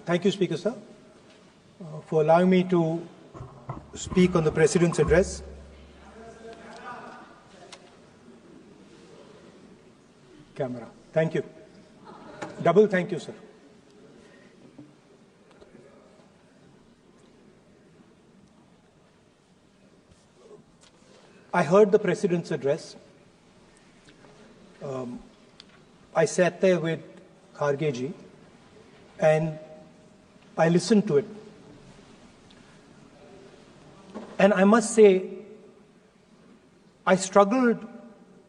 Thank you, Speaker Sir, for allowing me to speak on the President's address. Camera. Thank you. Double thank you, sir. I heard the President's address. I sat there with Kharge ji and I listened to it. And I must say, I struggled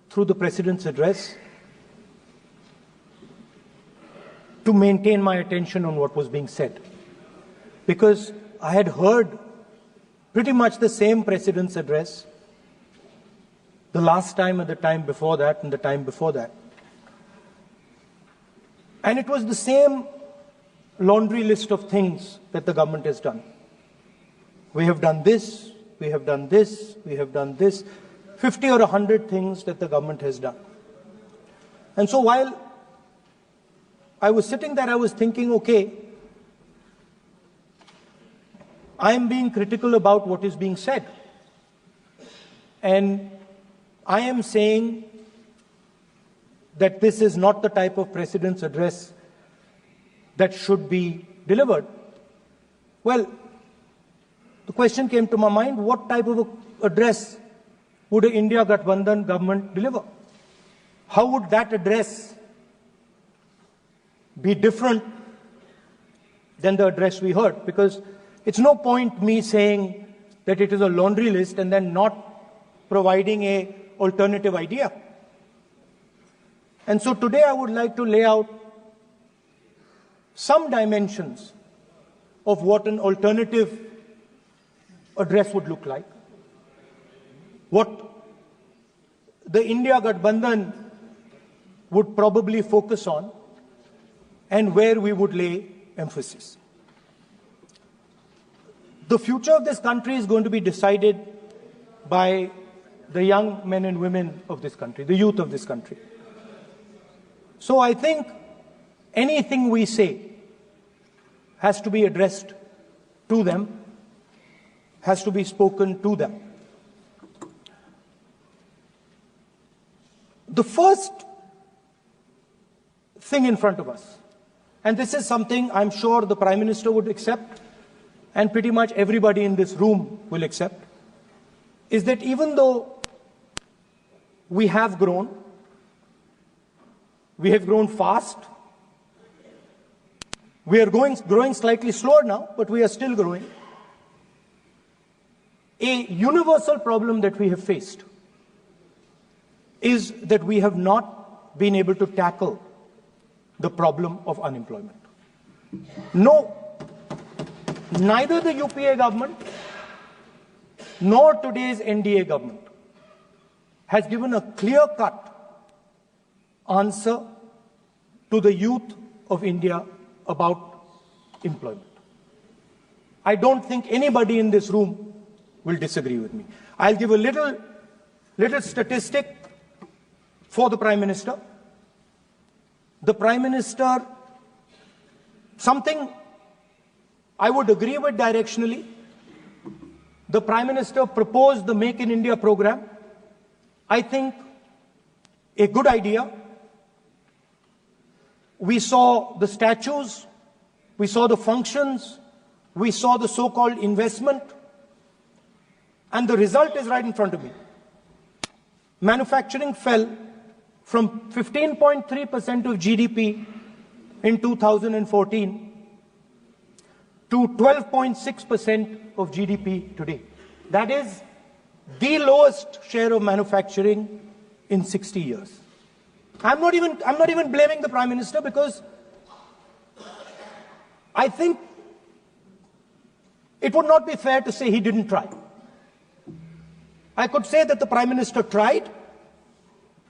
through the President's address to maintain my attention on what was being said. Because I had heard pretty much the same President's address the last time and the time before that and the time before that. And it was the same laundry list of things that the government has done. We have done this, we have done this, we have done this, 50 or 100 things that the government has done. And so while I was sitting there, I was thinking, okay, I am being critical about what is being said. And I am saying that this is not the type of President's address that should be delivered. Well, the question came to my mind, what type of address would an India Gathbandhan government deliver? How would that address be different than the address we heard? Because it's no point me saying that it is a laundry list and then not providing an alternative idea. And so today I would like to lay out some dimensions of what an alternative address would look like, what the India Gathbandhan would probably focus on, and where we would lay emphasis. The future of this country is going to be decided by the young men and women of this country, the youth of this country. So I think anything we say has to be addressed to them, has to be spoken to them. The first thing in front of us, and this is something I'm sure the Prime Minister would accept, and pretty much everybody in this room will accept, is that even though we have grown fast, we are growing slightly slower now, but we are still growing. A universal problem that we have faced is that we have not been able to tackle the problem of unemployment. No, neither the UPA government nor today's NDA government has given a clear-cut answer to the youth of India about employment. I don't think anybody in this room will disagree with me. I'll give a little statistic for the Prime Minister. The Prime Minister, something I would agree with directionally. The Prime Minister proposed the Make in India program. I think a good idea. We saw the statues, we saw the functions, we saw the so-called investment, and the result is right in front of me. Manufacturing fell from 15.3% of GDP in 2014 to 12.6% of GDP today. That is the lowest share of manufacturing in 60 years. I'm not even blaming the Prime Minister, because I think it would not be fair to say he didn't try. I could say that the Prime Minister tried,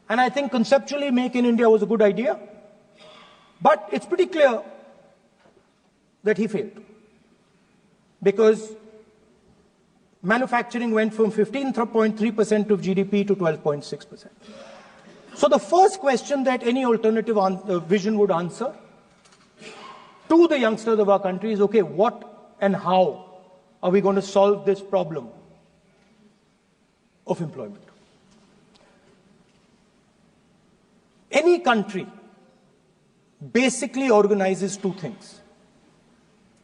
and I think conceptually Make in India was a good idea, but it's pretty clear that he failed, because manufacturing went from 15.3% of GDP to 12.6%. So the first question that any alternative vision would answer to the youngsters of our country is, okay, what and how are we going to solve this problem of employment? Any country basically organizes two things.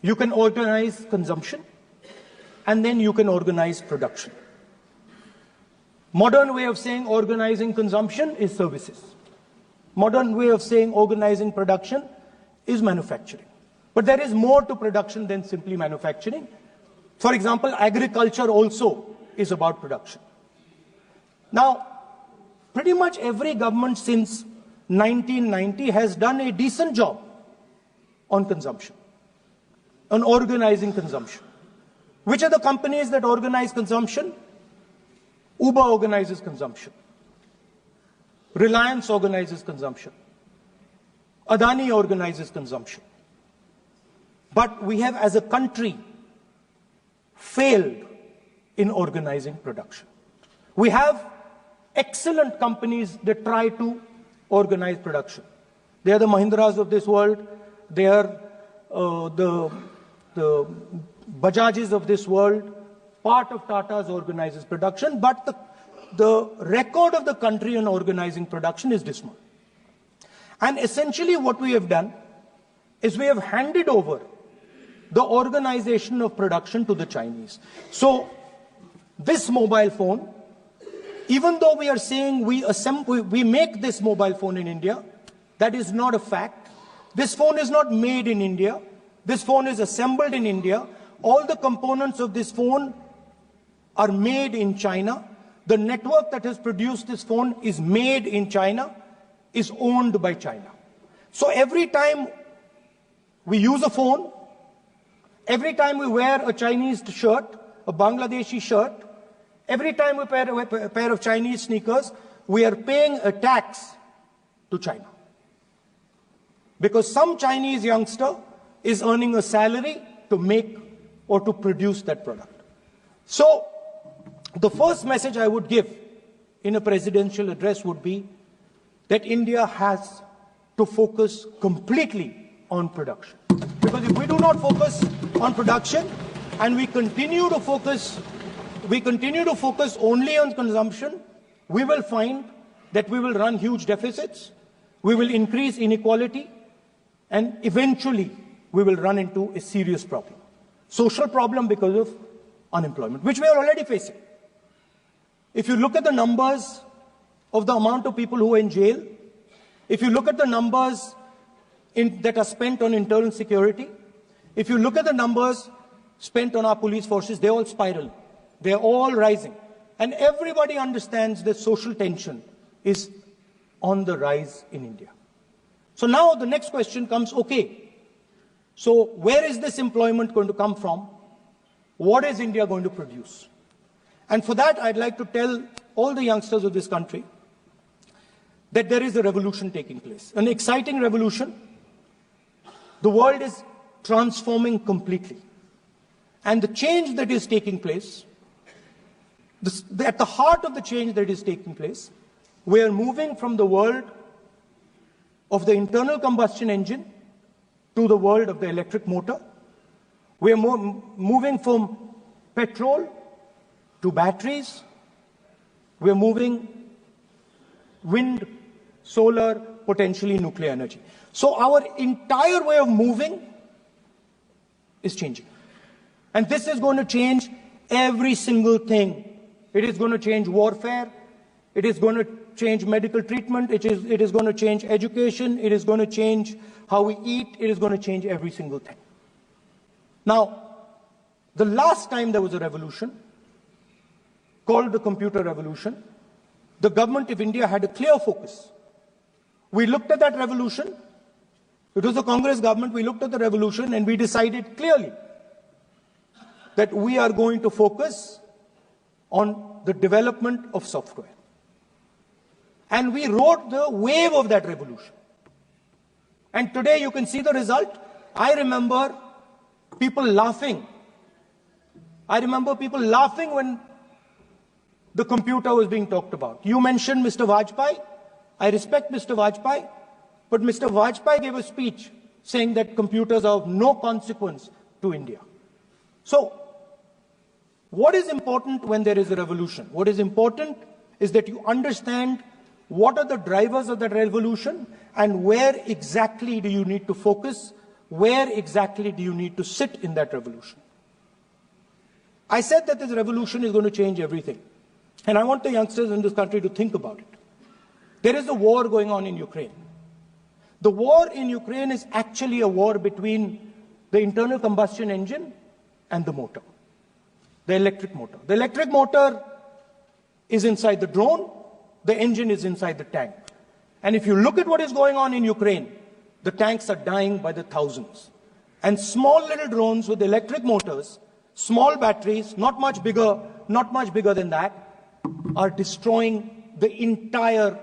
You can organize consumption, and then you can organize production. Modern way of saying organizing consumption is services. Modern way of saying organizing production is manufacturing. But there is more to production than simply manufacturing. For example, agriculture also is about production. Now, pretty much every government since 1990 has done a decent job on consumption, on organizing consumption. Which are the companies that organize consumption? Uber organizes consumption. Reliance organizes consumption. Adani organizes consumption. But we have, as a country, failed in organizing production. We have excellent companies that try to organize production. They are the Mahindras of this world. They are the Bajajs of this world. Part of Tata's organizes production, but the record of the country in organizing production is dismal. And essentially what we have done is we have handed over the organization of production to the Chinese. So this mobile phone, even though we are saying we make this mobile phone in India, that is not a fact. This phone is not made in India. This phone is assembled in India. All the components of this phone are made in China. The network that has produced this phone is made in China, is owned by China. So every time we use a phone, every time we wear a Chinese shirt, a Bangladeshi shirt, every time we wear a pair of Chinese sneakers, we are paying a tax to China. Because some Chinese youngster is earning a salary to make or to produce that product. So the first message I would give in a presidential address would be that India has to focus completely on production. Because if we do not focus on production and we continue to focus only on consumption, we will find that we will run huge deficits, we will increase inequality, and eventually we will run into a serious problem. Social problem because of unemployment, which we are already facing. If you look at the numbers of the amount of people who are in jail, if you look at the numbers that are spent on internal security, if you look at the numbers spent on our police forces, they all spiral. They're all rising. And everybody understands that social tension is on the rise in India. So now the next question comes, okay, so where is this employment going to come from? What is India going to produce? And for that, I'd like to tell all the youngsters of this country that there is a revolution taking place, an exciting revolution. The world is transforming completely. And the change that is taking place, at the heart of the change that is taking place, we are moving from the world of the internal combustion engine to the world of the electric motor. We are moving from petrol to batteries. We are moving wind, solar, potentially nuclear energy. So our entire way of moving is changing. And this is going to change every single thing. It is going to change warfare. It is going to change medical treatment. It is going to change education. It is going to change how we eat. It is going to change every single thing. Now, the last time there was a revolution, called the computer revolution, the government of India had a clear focus. We looked at that revolution. It was a Congress government. We looked at the revolution and we decided clearly that we are going to focus on the development of software. And we rode the wave of that revolution. And today you can see the result. I remember people laughing. I remember people laughing when the computer was being talked about. You mentioned Mr. Vajpayee. I respect Mr. Vajpayee. But Mr. Vajpayee gave a speech saying that computers are of no consequence to India. So, what is important when there is a revolution? What is important is that you understand what are the drivers of that revolution and where exactly do you need to focus, where exactly do you need to sit in that revolution. I said that this revolution is going to change everything. And I want the youngsters in this country to think about it. There is a war going on in Ukraine. The war in Ukraine is actually a war between the internal combustion engine and the motor, the electric motor. The electric motor is inside the drone, the engine is inside the tank. And if you look at what is going on in Ukraine, the tanks are dying by the thousands. And small little drones with electric motors, small batteries, not much bigger than that, are destroying the entire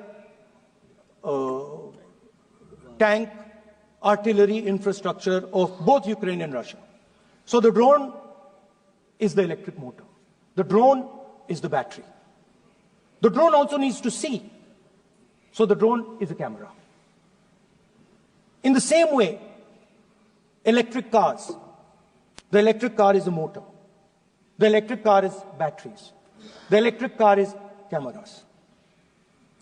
tank artillery infrastructure of both Ukraine and Russia. So the drone is the electric motor. The drone is the battery. The drone also needs to see. So the drone is a camera. In the same way, electric cars, the electric car is a motor. The electric car is batteries. The electric car is cameras.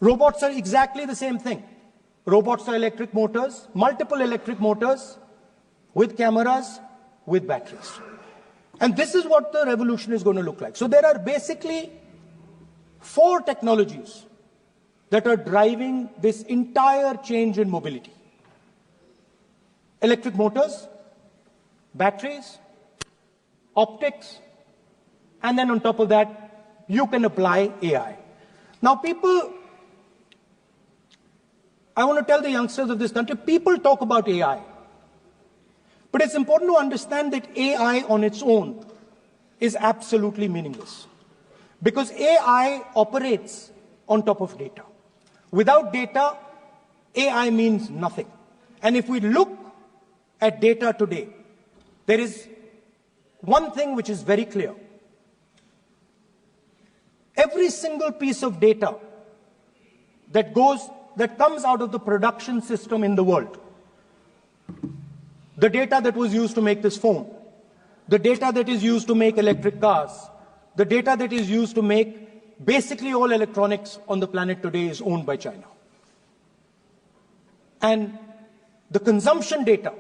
Robots are exactly the same thing. Robots are electric motors, multiple electric motors with cameras, with batteries. And this is what the revolution is going to look like. So there are basically 4 technologies that are driving this entire change in mobility. Electric motors, batteries, optics, and then on top of that, you can apply AI. Now I want to tell the youngsters of this country, people talk about AI. But it's important to understand that AI on its own is absolutely meaningless. Because AI operates on top of data. Without data, AI means nothing. And if we look at data today, there is one thing which is very clear. Every single piece of data that comes out of the production system in the world, the data that was used to make this phone, the data that is used to make electric cars, the data that is used to make basically all electronics on the planet today is owned by China. And the consumption data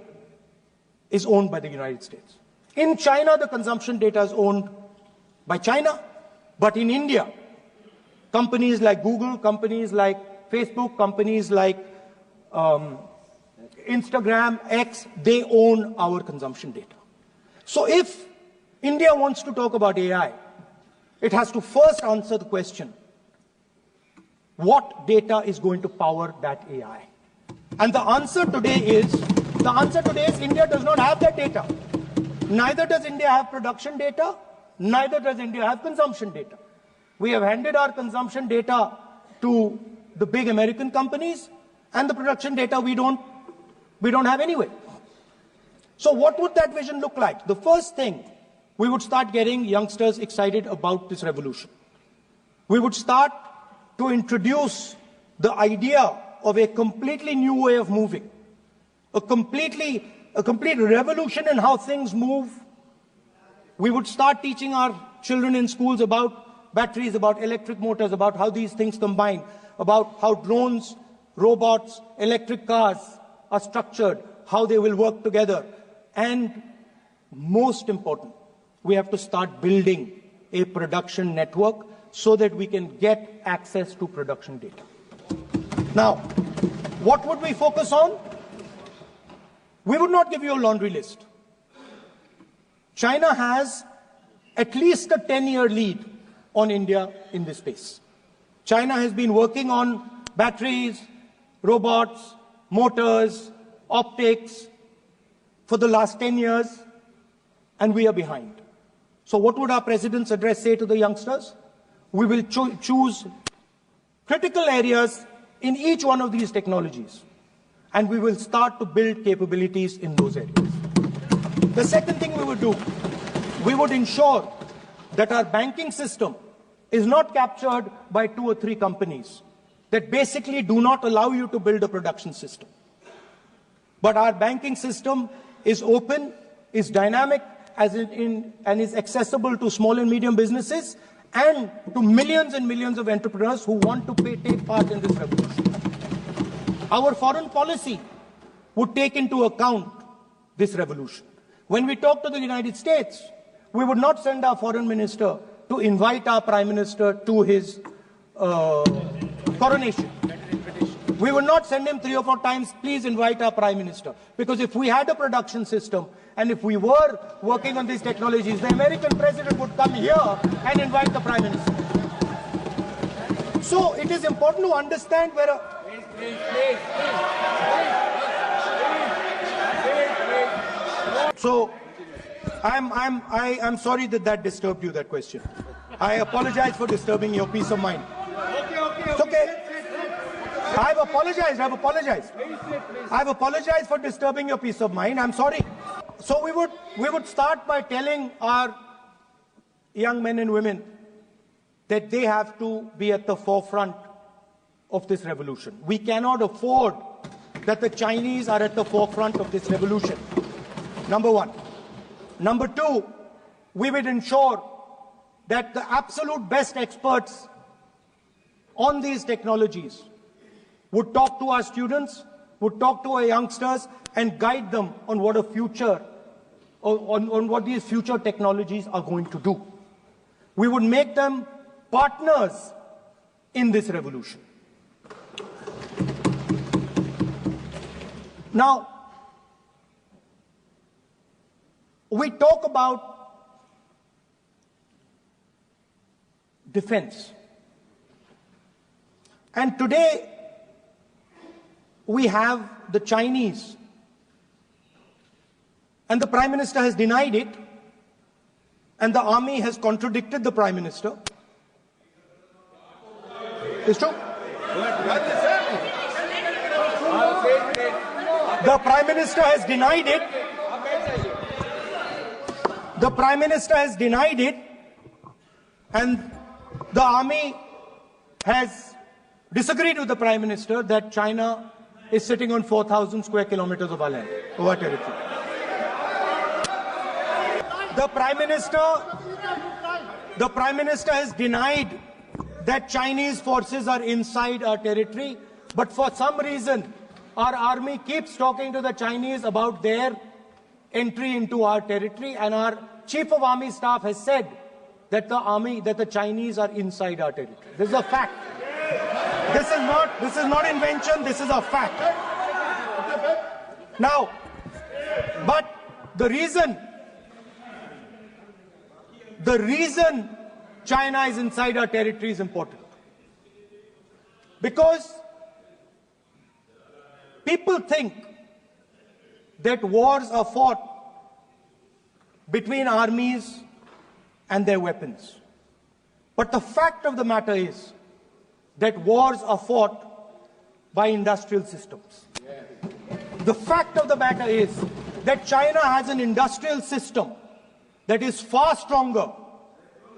is owned by the United States. In China, the consumption data is owned by China, but in India, companies like Google, companies like Facebook, companies like Instagram, X, they own our consumption data. So if India wants to talk about AI, it has to first answer the question, what data is going to power that AI? And the answer today is India does not have that data. Neither does India have production data, neither does India have consumption data. We have handed our consumption data to the big American companies, and the production data we don't have anyway. So what would that vision look like? The first thing, we would start getting youngsters excited about this revolution. We would start to introduce the idea of a completely new way of moving, a complete revolution in how things move. We would start teaching our children in schools about batteries, about electric motors, about how these things combine, about how drones, robots, electric cars are structured, how they will work together. And most important, we have to start building a production network so that we can get access to production data. Now, what would we focus on? We would not give you a laundry list. China has at least a 10-year lead on India in this space. China has been working on batteries, robots, motors, optics for the last 10 years, and we are behind. So what would our president's address say to the youngsters? We will choose critical areas in each one of these technologies, and we will start to build capabilities in those areas. The second thing we would do, we would ensure that our banking system is not captured by 2 or 3 companies that basically do not allow you to build a production system. But our banking system is open, is dynamic, and is accessible to small and medium businesses and to millions and millions of entrepreneurs who want to take part in this revolution. Our foreign policy would take into account this revolution. When we talk to the United States, we would not send our foreign minister to invite our prime minister to his coronation. We would not send him 3 or 4 times, please invite our prime minister. Because if we had a production system and if we were working on these technologies, the American president would come here and invite the prime minister. So it is important to understand where So I'm sorry that disturbed you, that question. I apologize for disturbing your peace of mind. It's okay. I've apologized. I've apologized for disturbing your peace of mind. I'm sorry. So we would start by telling our young men and women that they have to be at the forefront of this revolution. We cannot afford that the Chinese are at the forefront of this revolution. Number one. Number two, we would ensure that the absolute best experts on these technologies would talk to our students, would talk to our youngsters, and guide them on what a future, on what these future technologies are going to do. We would make them partners in this revolution. Now, we talk about defense. And today, we have the Chinese. And the Prime Minister has denied it. And the army has contradicted the Prime Minister. It's true. The Prime Minister has denied it. The Prime Minister has denied it. And the army has disagreed with the Prime Minister that China is sitting on 4,000 square kilometers of our land, of our territory. The Prime Minister has denied that Chinese forces are inside our territory, but for some reason, our army keeps talking to the Chinese about their entry into our territory, and our Chief of Army Staff has said that the Chinese are inside our territory. This is a fact. This is not invention, this is a fact. Now, but the reason China is inside our territory is important. Because people think that wars are fought between armies and their weapons. But the fact of the matter is that wars are fought by industrial systems. The fact of the matter is that China has an industrial system that is far stronger,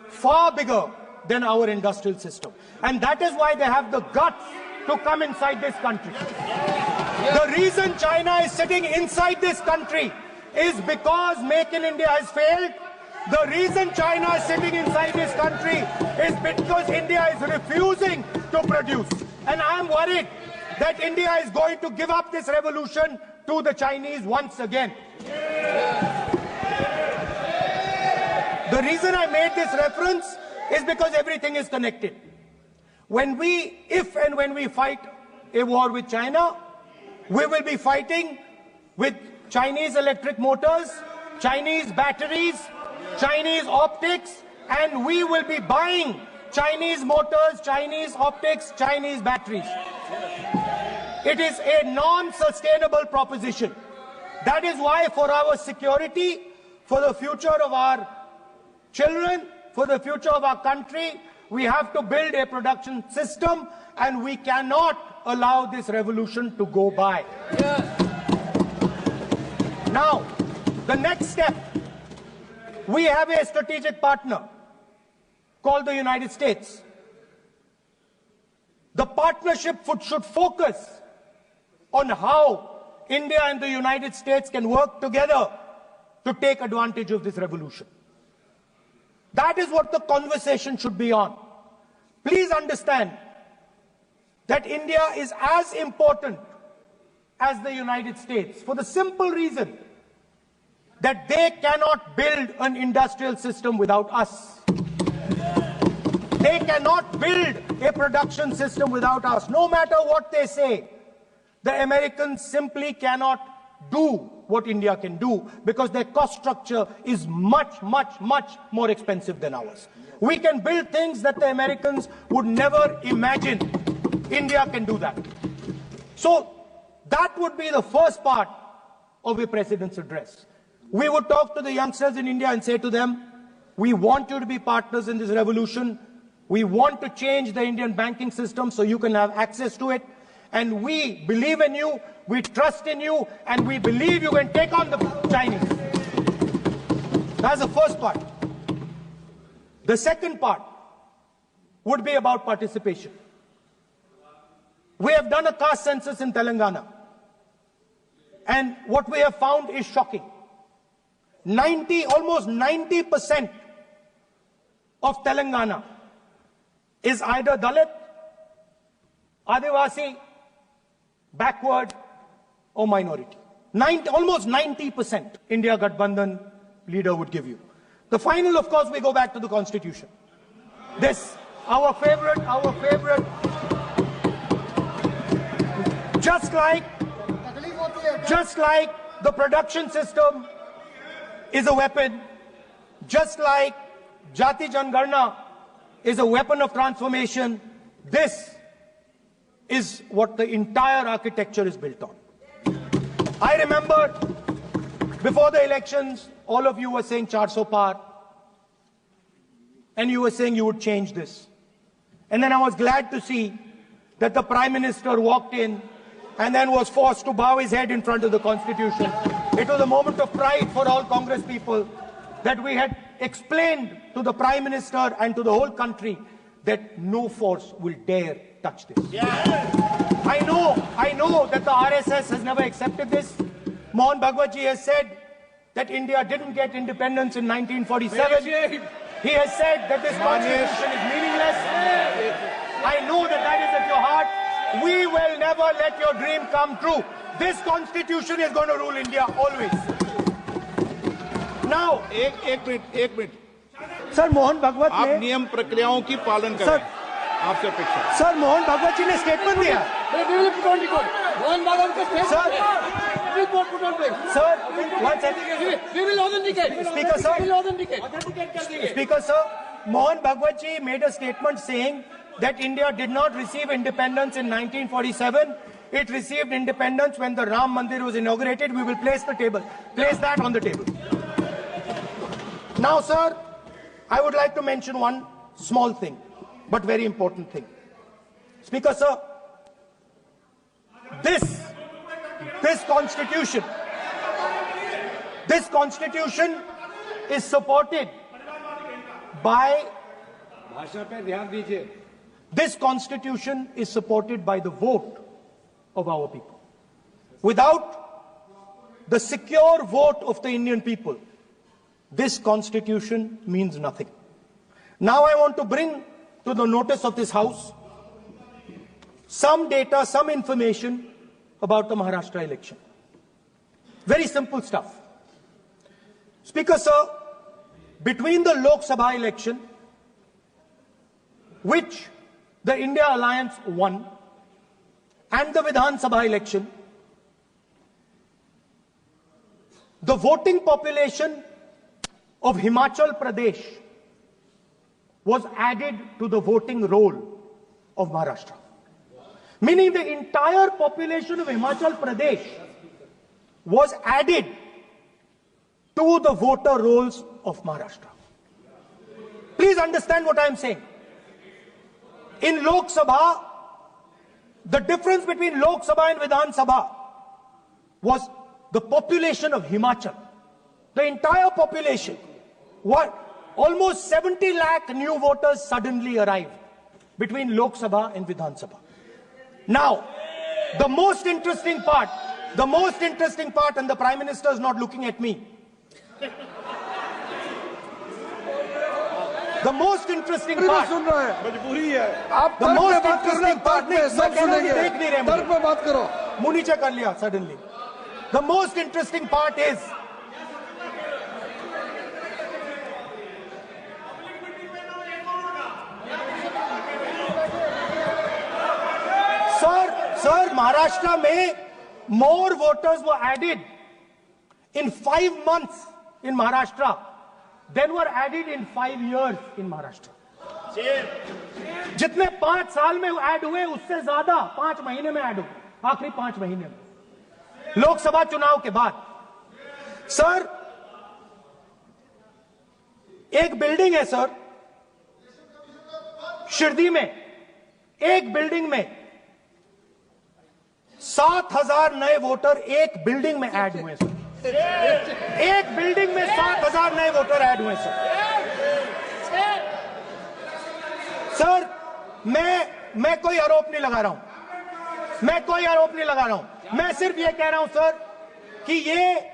far bigger than our industrial system. And that is why they have the guts to come inside this country. The reason China is sitting inside this country is because Make in India has failed. The reason China is sitting inside this country is because India is refusing to produce. And I am worried that India is going to give up this revolution to the Chinese once again. The reason I made this reference is because everything is connected. If and when we fight a war with China, we will be fighting with Chinese electric motors, Chinese batteries, Chinese optics, and we will be buying Chinese motors, Chinese optics, Chinese batteries. It is a non-sustainable proposition. That is why for our security, for the future of our children, for the future of our country, we have to build a production system, and we cannot allow this revolution to go by. Now, the next step, we have a strategic partner called the United States. The partnership should focus on how India and the United States can work together to take advantage of this revolution. That is what the conversation should be on. Please understand that India is as important as the United States for the simple reason that they cannot build an industrial system without us. They cannot build a production system without us. No matter what they say, the Americans simply cannot do what India can do because their cost structure is much, much, much more expensive than ours. We can build things that the Americans would never imagine. India can do that. So that would be the first part of a president's address. We would talk to the youngsters in India and say to them, we want you to be partners in this revolution. We want to change the Indian banking system so you can have access to it. And we believe in you, we trust in you, and we believe you can take on the Chinese. That's the first part. The second part would be about participation. We have done a caste census in Telangana. And what we have found is shocking. Almost 90% of Telangana is either Dalit, Adivasi, backward, or minority. Almost 90% India Gathbandhan leader would give you. The final, of course, we go back to the Constitution. This, our favorite, just like the production system is a weapon, just like Jati Jangarna is a weapon of transformation, this is what the entire architecture is built on. I remember before the elections, all of you were saying 400 par, and you were saying you would change this. And then I was glad to see that the Prime Minister walked in and then was forced to bow his head in front of the Constitution. It was a moment of pride for all Congress people that we had explained to the Prime Minister and to the whole country that no force will dare touch this. Yeah. I know that the RSS has never accepted this. Mohan Bhagwatji has said that India didn't get independence in 1947. He has said that this constitution is meaningless. I know that that is at your heart. We will never let your dream come true. This constitution is going to rule India always. Now, एक minute sir Mohan Bhagwat आप नियम प्रक्रियाओं की पालन करें आपसे अपेक्षा sir Mohan Bhagwat जी ने स्टेटमेंट दिया मोहन भागवत का sir Speaker sir, Mohan Bhagwat ji made a statement saying that India did not receive independence in 1947. It received independence when the Ram Mandir was inaugurated. We will place that on the table. Now, sir, I would like to mention one small thing, but very important thing. Speaker sir, this constitution is supported by this constitution is supported by the vote of our people. Without the secure vote of the Indian people, this constitution means nothing. Now I want to bring to the notice of this House some data, some information about the Maharashtra election. Very simple stuff. Speaker sir, between the Lok Sabha election, which the India Alliance won, and the Vidhan Sabha election, the voting population of Himachal Pradesh was added to the voting roll of Maharashtra. Meaning the entire population of Himachal Pradesh was added to the voter rolls of Maharashtra. Please understand what I am saying. In Lok Sabha, the difference between Lok Sabha and Vidhan Sabha was the population of Himachal. The entire population. Almost 70 lakh new voters suddenly arrived between Lok Sabha and Vidhan Sabha. Now, the most interesting part The most interesting part, and the Prime Minister is not looking at me. The most interesting part. मजबूरी है. The most interesting part. तर्क पे बात करो. मुंह नीचे कर लिया suddenly. The most interesting part is Sir, Maharashtra में more voters were added in 5 months in Maharashtra than were added in 5 years in Maharashtra. जितने 5 साल में ऐड हुए उससे ज्यादा 5 महीने में ऐड हुए, आखिरी 5 महीने में लोकसभा चुनाव के बाद. सर, एक बिल्डिंग है सर शिरडी में, एक बिल्डिंग में 7,000 नए वोटर एक बिल्डिंग में ऐड हुए सर. एक बिल्डिंग में 7,000 नए वोटर ऐड हुए सर. सर, मैं कोई आरोप नहीं लगा रहा हूं, मैं कोई आरोप नहीं लगा रहा हूं. मैं सिर्फ ये कह रहा हूं सर कि ये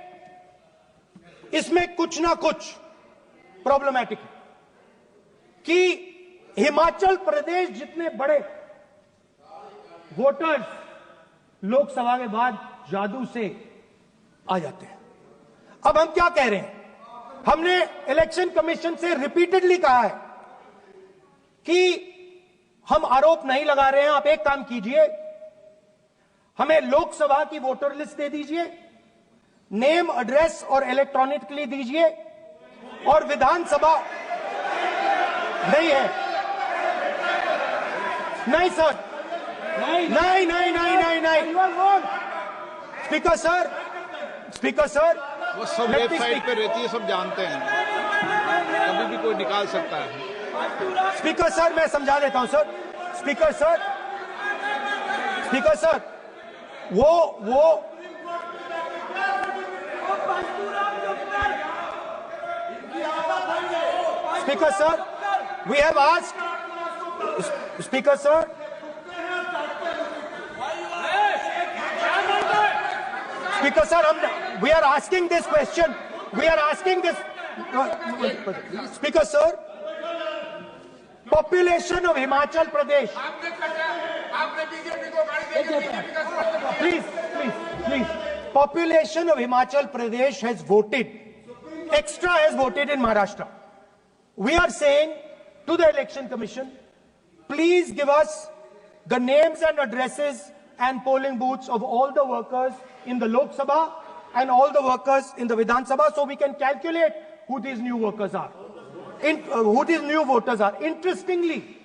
इसमें कुछ ना कुछ प्रॉब्लमैटिक है कि हिमाचल प्रदेश जितने बड़े वोटर्स लोकसभा के बाद जादू से आ जाते हैं. अब हम क्या कह रहे हैं? हमने इलेक्शन कमीशन से रिपीटेडली कहा है कि हम आरोप नहीं लगा रहे हैं. आप एक काम कीजिए, हमें लोकसभा की वोटर लिस्ट दे दीजिए, नेम, एड्रेस और इलेक्ट्रॉनिकली दीजिए, और विधानसभा नहीं है. नहीं सर, नहीं. स्पीकर सर, वो सब वेबसाइट पे रहती है, सब जानते हैं, कभी भी कोई निकाल सकता है. स्पीकर सर, मैं समझा देता हूं सर. स्पीकर सर, वो Speaker sir, we have asked. Speaker sir. Speaker sir, we are asking this question. We are asking this. Speaker sir, population of Himachal Pradesh. Please. Population of Himachal Pradesh has voted. Extra has voted in Maharashtra. We are saying to the Election Commission, please give us the names and addresses and polling booths of all the workers in the Lok Sabha and all the workers in the Vidhan Sabha, so we can calculate who these new workers are, who these new voters are. Interestingly,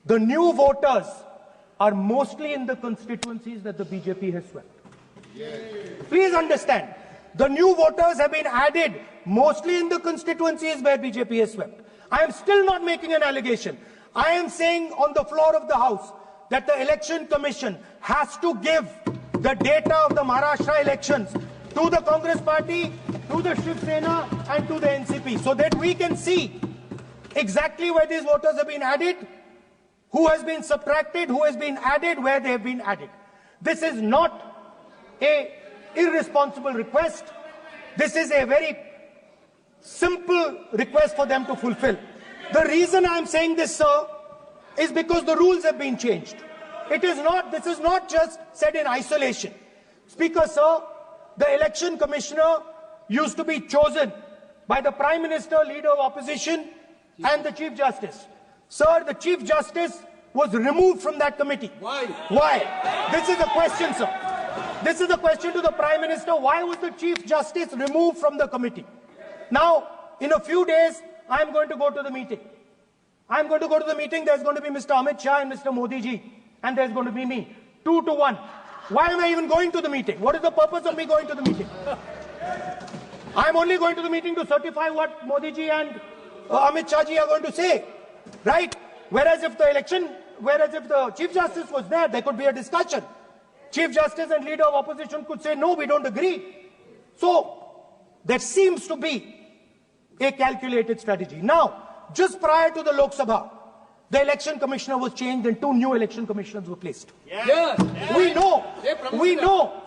the new voters are mostly in the constituencies that the BJP has swept. Please understand, the new voters have been added mostly in the constituencies where BJP has swept. I am still not making an allegation. I am saying on the floor of the House that the Election Commission has to give the data of the Maharashtra elections to the Congress Party, to the Shiv Sena and to the NCP, so that we can see exactly where these voters have been added, who has been subtracted, who has been added, where they have been added. This is not an irresponsible request. This is a very simple request for them to fulfill. The reason I am saying this, sir, is because the rules have been changed. This is not just said in isolation. Speaker, sir, the election commissioner used to be chosen by the Prime Minister, Leader of Opposition, and the Chief Justice. Sir, the Chief Justice was removed from that committee. Why? This is a question, sir. This is a question to the Prime Minister. Why was the Chief Justice removed from the committee? Now, in a few days, I am going to go to the meeting. There's going to be Mr. Amit Shah and Mr. Modi ji. And there's going to be me. 2 to 1. Why am I even going to the meeting? What is the purpose of me going to the meeting? I'm only going to the meeting to certify what Modi ji and Amit Shah ji are going to say. Right? Whereas if the Chief Justice was there, there could be a discussion. Chief Justice and Leader of Opposition could say, no, we don't agree. So, there seems to be a calculated strategy. Now, just prior to the Lok Sabha, the election commissioner was changed and 2 new election commissioners were placed. Yes. We know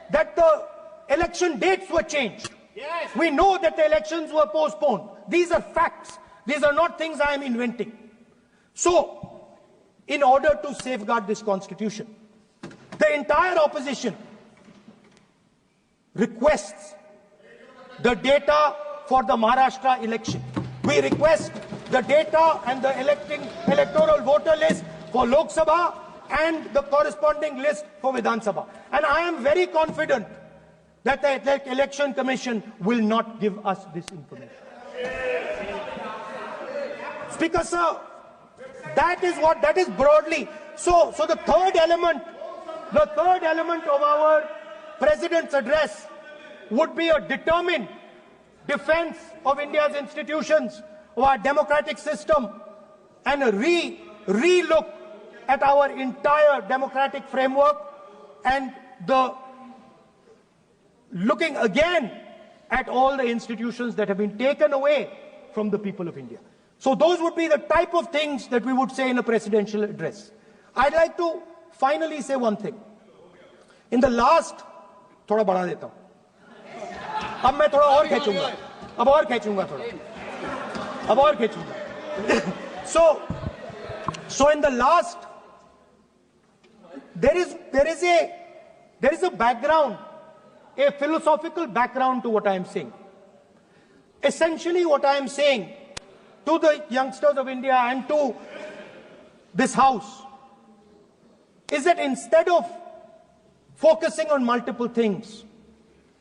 that the election dates were changed. Yes. We know that the elections were postponed. These are facts. These are not things I am inventing. So, in order to safeguard this constitution, the entire opposition requests the data for the Maharashtra election. We request the data and the electoral voter list for Lok Sabha and the corresponding list for Vidhan Sabha. And I am very confident that the Election Commission will not give us this information. Speaker sir, that is broadly. So the third element of our President's address would be a determined defense of India's institutions, of our democratic system, and a re-look at our entire democratic framework, and the looking again at all the institutions that have been taken away from the people of India. So those would be the type of things that we would say in a presidential address. I'd like to finally say one thing. In the last, थोड़ा बढ़ा देता हूँ. अब मैं थोड़ा और खींचूंगा. अब और खींचूंगा थोड़ा. अब और खींचूंगा. So in the last, there is a background, a philosophical background to what I am saying. Essentially, what I am saying to the youngsters of India and to this house is that instead of focusing on multiple things,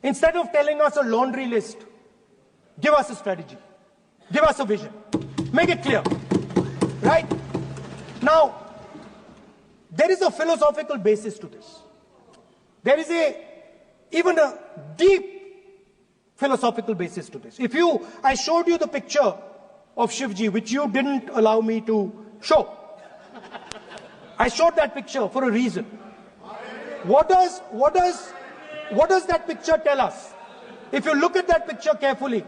instead of telling us a laundry list, give us a strategy, give us a vision, make it clear, right? Now, there is a philosophical basis to this. There is even a deep philosophical basis to this. I showed you the picture of Shivji, which you didn't allow me to show. I showed that picture for a reason. What does that picture tell us? If you look at that picture carefully,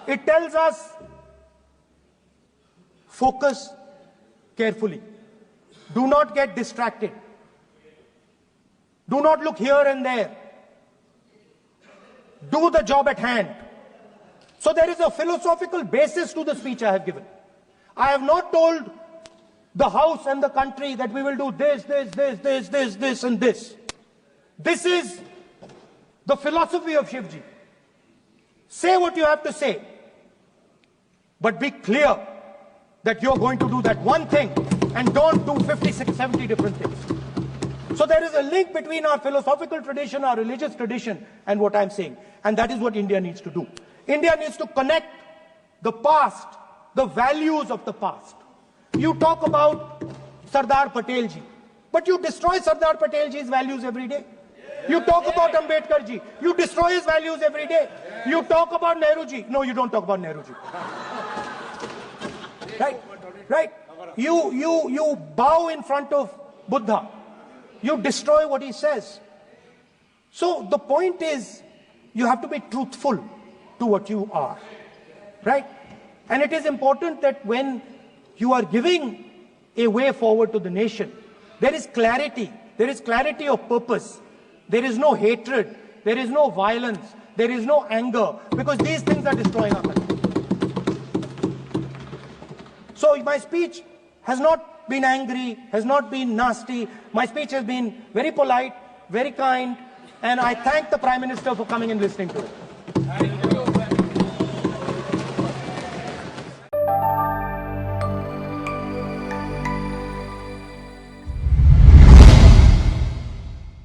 it tells us focus carefully. Do not get distracted. Do not look here and there. Do the job at hand. So there is a philosophical basis to the speech I have given. I have not told the House and the country that we will do this, and this. This is the philosophy of Shivji. Say what you have to say, but be clear that you're going to do that one thing and don't do 56, 70 different things. So there is a link between our philosophical tradition, our religious tradition, and what I'm saying. And that is what India needs to do. India needs to connect the past, the values of the past. You talk about Sardar Patelji, but you destroy Sardar Patelji's values every day. You talk about Ambedkarji, you destroy his values every day. You talk about Nehruji. No, you don't talk about Nehruji. Right? You bow in front of Buddha. You destroy what he says. So the point is, you have to be truthful to what you are. Right? And it is important that when you are giving a way forward to the nation, there is clarity. There is clarity of purpose. There is no hatred. There is no violence. There is no anger. Because these things are destroying our country. So my speech has not been angry, has not been nasty. My speech has been very polite, very kind. And I thank the Prime Minister for coming and listening to it. Thank you.